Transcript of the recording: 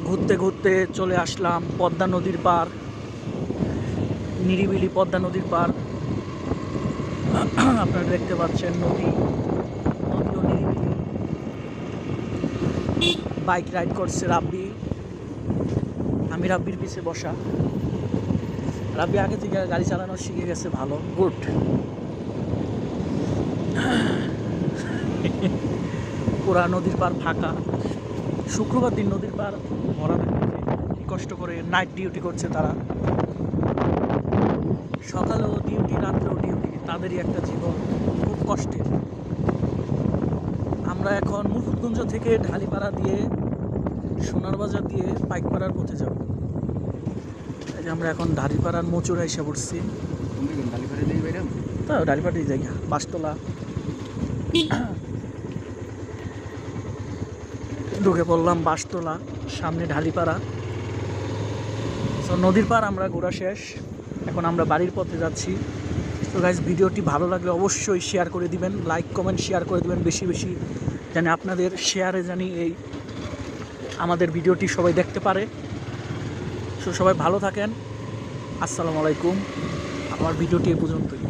ঘুরতে ঘুরতে চলে আসলাম পদ্মা নদীর পার, নিরিবিলি পদ্মা নদীর পার। আপনারা দেখতে পাচ্ছেন নদীও নিরিবিলি। বাইক রাইড করছে রাব্বি, আমি রাব্বির পিছে বসা। রাব্বি আগে থেকে গাড়ি চালানো শিখে গেছে, ভালো, গুড। পুরা নদীর পার ফাঁকা। শুক্রবার দিন নদীর পার ভরা থাকে, কি কষ্ট করে নাইট ডিউটি করছে তারা। সকালেও ডিউটি, রাত্রেও ডিউটি, তাদেরই একটা জীবন খুব কষ্টের। আমরা এখন মুকুটগঞ্জ থেকে ঢালিপাড়া দিয়ে সোনারবাজার দিয়ে পাইকপাড়ার পথে যাব। এই যে আমরা এখন ঢালিপাড়ার মোচড়া এসে পড়ছি। তো ঢালিপাড়াই যাই, বাসতলা ঢুকে পড়লাম, বাসতলা, সামনে ঢালিপাড়া। তো নদীর পার আমরা ঘোরা শেষ, এখন আমরা বাড়ির পথে যাচ্ছি। তো গাইজ, ভিডিওটি ভালো লাগলে অবশ্যই শেয়ার করে দিবেন, লাইক কমেন্ট শেয়ার করে দিবেন বেশি বেশি, জানি আপনাদের শেয়ারে জানি এই আমাদের ভিডিওটি সবাই দেখতে পারে। সো সবাই ভালো থাকেন, আসসালামু আলাইকুম। আমার ভিডিওটি এই পর্যন্তই।